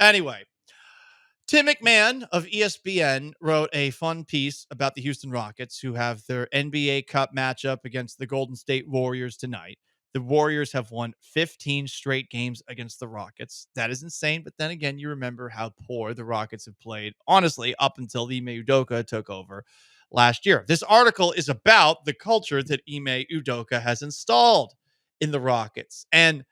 Anyway, Tim McMahon of ESPN wrote a fun piece about the Houston Rockets, who have their NBA Cup matchup against the Golden State Warriors tonight. The Warriors have won 15 straight games against the Rockets. That is insane. But then again, you remember how poor the Rockets have played, honestly, up until Ime Udoka took over last year. This article is about the culture that Ime Udoka has installed in the Rockets. And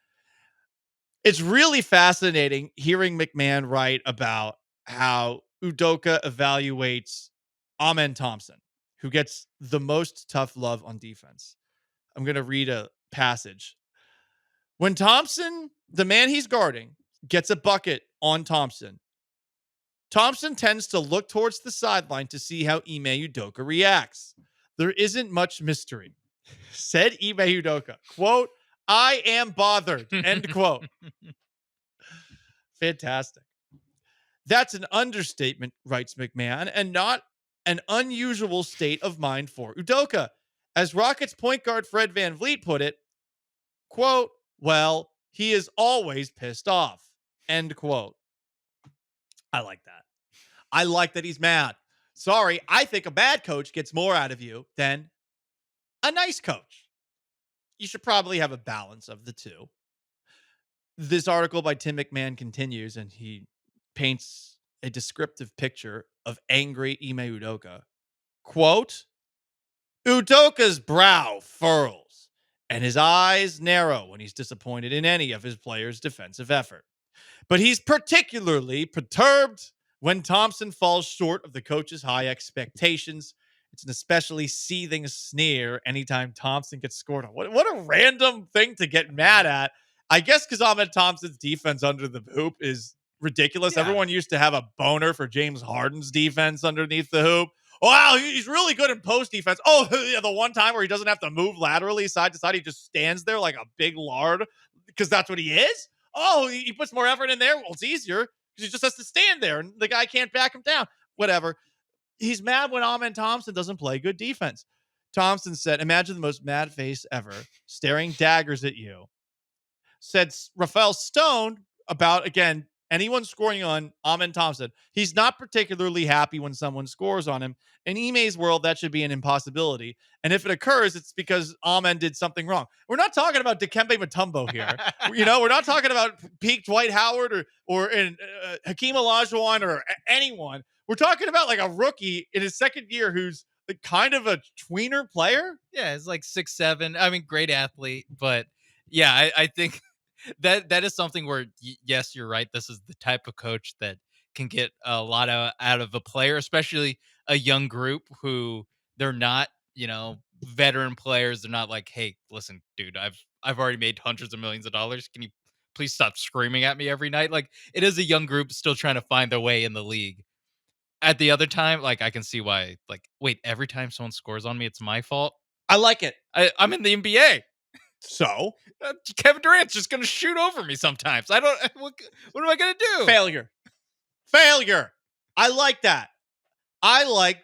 it's really fascinating hearing McMahon write about how Udoka evaluates Amen Thompson, who gets the most tough love on defense. I'm going to read a passage. When Thompson, the man he's guarding, gets a bucket on Thompson, Thompson tends to look towards the sideline to see how Ime Udoka reacts. There isn't much mystery. Said Ime Udoka, quote, I am bothered, end quote. Fantastic. That's an understatement, writes McMahon, and not an unusual state of mind for Udoka. As Rockets point guard Fred VanVleet put it, quote, well, he is always pissed off, end quote. I like that. I like that he's mad. Sorry, I think a bad coach gets more out of you than a nice coach. You should probably have a balance of the two. This article by Tim McMahon continues, and he paints a descriptive picture of angry Ime Udoka. Quote, Udoka's brow furls and his eyes narrow when he's disappointed in any of his players' defensive effort. But he's particularly perturbed when Thompson falls short of the coach's high expectations. It's an especially seething sneer anytime Thompson gets scored on. What a random thing to get mad at. I guess because Ahmed Thompson's defense under the hoop is ridiculous. Yeah. Everyone used to have a boner for James Harden's defense underneath the hoop. Wow, he's really good in post defense. Oh, yeah, the one time where he doesn't have to move laterally side to side. He just stands there like a big lard because that's what he is. Oh, he puts more effort in there. Well, it's easier because he just has to stand there and the guy can't back him down. Whatever. He's mad when Amen Thompson doesn't play good defense. Thompson said, imagine the most mad face ever, staring daggers at you. Said Rafael Stone about, again, anyone scoring on Amen Thompson. He's not particularly happy when someone scores on him. In Ime's world, that should be an impossibility. And if it occurs, it's because Amen did something wrong. We're not talking about Dikembe Mutombo here. We're not talking about peak Dwight Howard or Hakeem Olajuwon or anyone. We're talking about like a rookie in his second year who's kind of a tweener player. Yeah, it's like 6'7". I mean, great athlete, but yeah, I think that is something where yes, you're right. This is the type of coach that can get a lot out of a player, especially a young group who they're not, veteran players. They're not like, hey, listen, dude, I've already made hundreds of millions of dollars. Can you please stop screaming at me every night? Like, it is a young group still trying to find their way in the league. At the other time, like, I can see why, like, wait, every time someone scores on me, it's my fault. I like it. I'm in the NBA. So Kevin Durant's just going to shoot over me sometimes. What am I going to do? Failure. I like that. I like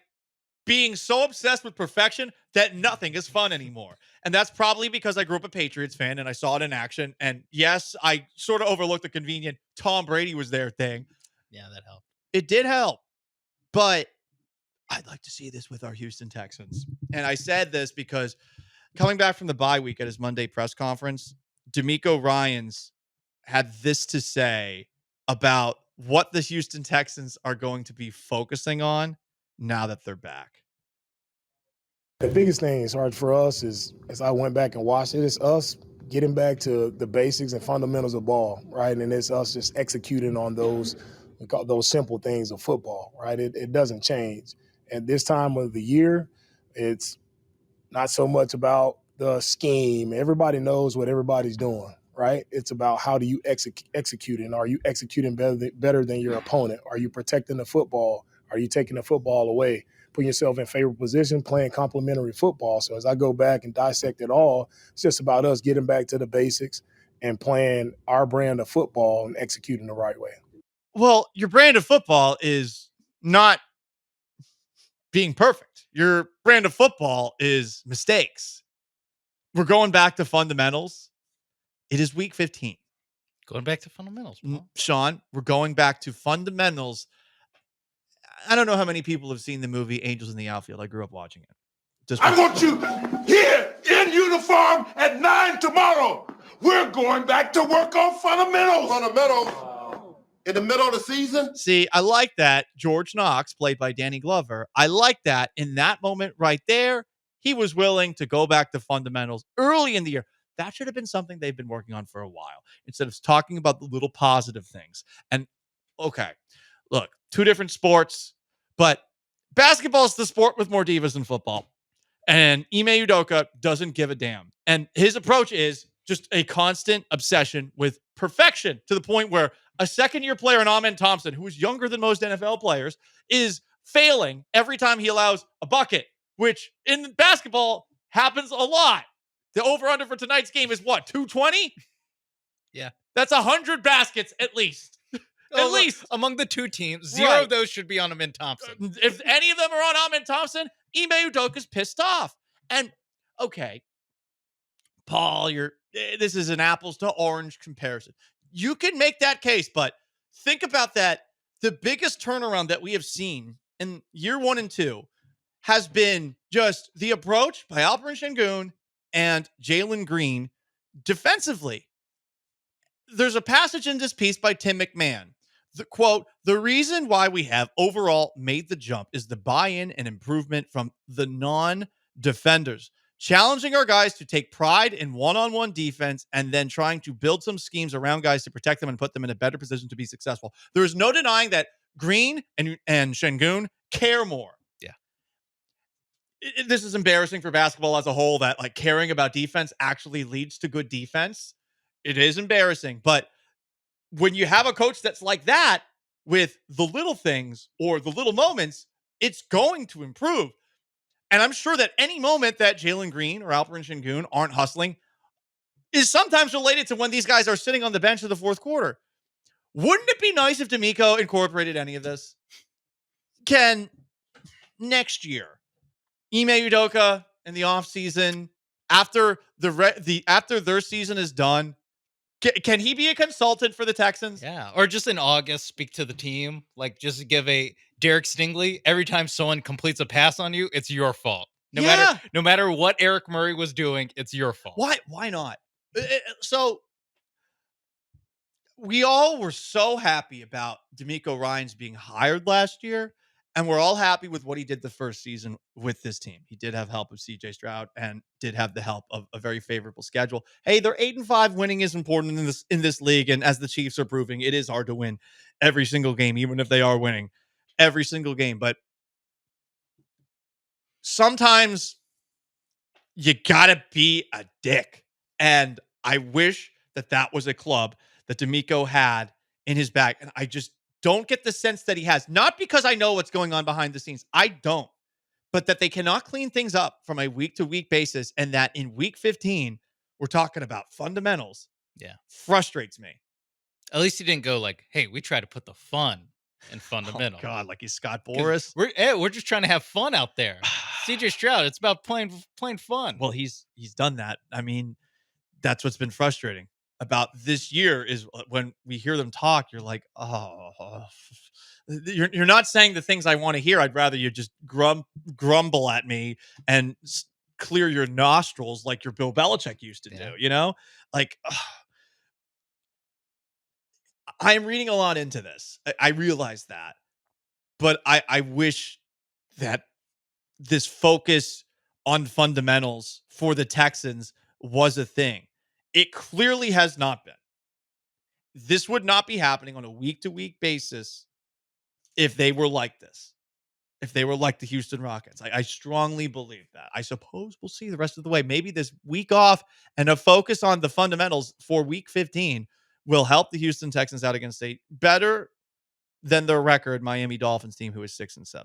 being so obsessed with perfection that nothing is fun anymore. And that's probably because I grew up a Patriots fan and I saw it in action. And yes, I sort of overlooked the convenient Tom Brady was there thing. Yeah, that helped. It did help. But I'd like to see this with our Houston Texans. And I said this because coming back from the bye week at his Monday press conference, DeMeco Ryans had this to say about what the Houston Texans are going to be focusing on now that they're back. The biggest thing is hard for us is, as I went back and watched it, is us getting back to the basics and fundamentals of ball, right? And it's us just executing on those simple things of football, right? It doesn't change. At this time of the year, it's not so much about the scheme. Everybody knows what everybody's doing, right? It's about how do you execute, and are you executing better than your opponent? Are you protecting the football? Are you taking the football away? Putting yourself in favorable position, playing complementary football. So as I go back and dissect it all, it's just about us getting back to the basics and playing our brand of football and executing the right way. Well, your brand of football is not being perfect. Your brand of football is mistakes. We're going back to fundamentals. It is week 15. Going back to fundamentals, Paul. Sean, we're going back to fundamentals. I don't know how many people have seen the movie Angels in the Outfield. I grew up watching it. I want you here in uniform at 9 tomorrow. We're going back to work on fundamentals. Fundamentals in the middle of the season? See, I like that. George Knox, played by Danny Glover. I like that in that moment right there. He was willing to go back to fundamentals early in the year. That should have been something they've been working on for a while instead of talking about the little positive things. And okay, look, two different sports, but basketball is the sport with more divas than football. And Ime Udoka doesn't give a damn. And his approach is just a constant obsession with perfection to the point where a second-year player in Amen Thompson, who is younger than most NFL players, is failing every time he allows a bucket, which in basketball happens a lot. The over-under for tonight's game is what, 220? Yeah. That's 100 baskets at least. At least. Among the two teams, zero Right. of those should be on Amin Thompson. If any of them are on Amen Thompson, Ime Udoka's pissed off. And, okay, Paul, this is an apples to orange comparison. You can make that case, but think about that. The biggest turnaround that we have seen in year 1 and 2 has been just the approach by Alperen Şengün and Jalen Green defensively. There's a passage in this piece by Tim McMahon. The quote, "The reason why we have overall made the jump is the buy-in and improvement from the non-defenders. Challenging our guys to take pride in one-on-one defense and then trying to build some schemes around guys to protect them and put them in a better position to be successful." There is no denying that Green and Şengün care more. Yeah. This is embarrassing for basketball as a whole, that like caring about defense actually leads to good defense. It is embarrassing, but when you have a coach that's like that with the little things or the little moments, it's going to improve. And I'm sure that any moment that Jalen Green or Alperen Şengün aren't hustling is sometimes related to when these guys are sitting on the bench of the fourth quarter. Wouldn't it be nice if DeMeco incorporated any of this? Can next year, Ime Udoka in the offseason, after after their season is done, can he be a consultant for the Texans? Yeah. Or just in August, speak to the team. Like, just give a Derek Stingley. Every time someone completes a pass on you, it's your fault. No matter what Eric Murray was doing, it's your fault. Why not? So we all were so happy about DeMeco Ryans being hired last year, and we're all happy with what he did the first season with this team. He did have help of CJ Stroud and did have the help of a very favorable schedule. Hey, they're 8-5. Winning is important in this league, and as the Chiefs are proving, it is hard to win every single game, even if they are winning every single game. But sometimes you gotta be a dick, and I wish that was a club that DeMeco had in his bag, and I just don't get the sense that he has. Not because I know what's going on behind the scenes. I don't. But that they cannot clean things up from a week-to-week basis, and that in week 15, we're talking about fundamentals. Yeah. Frustrates me. At least he didn't go like, hey, we try to put the fun in fundamental. Oh, God, like he's Scott Boras. We're just trying to have fun out there. CJ Stroud, it's about playing fun. Well, he's done that. I mean, that's what's been frustrating about this year is when we hear them talk, you're like, oh, you're not saying the things I want to hear. I'd rather you just grumble at me and clear your nostrils like your Bill Belichick used to do, you know? Like, I'm reading a lot into this. I realize that. But I wish that this focus on fundamentals for the Texans was a thing. It clearly has not been. This would not be happening on a week-to-week basis if they were like this. If they were like the Houston Rockets. I strongly believe that. I suppose we'll see the rest of the way. Maybe this week off and a focus on the fundamentals for week 15 will help the Houston Texans out against a better than their record Miami Dolphins team who is 6-7.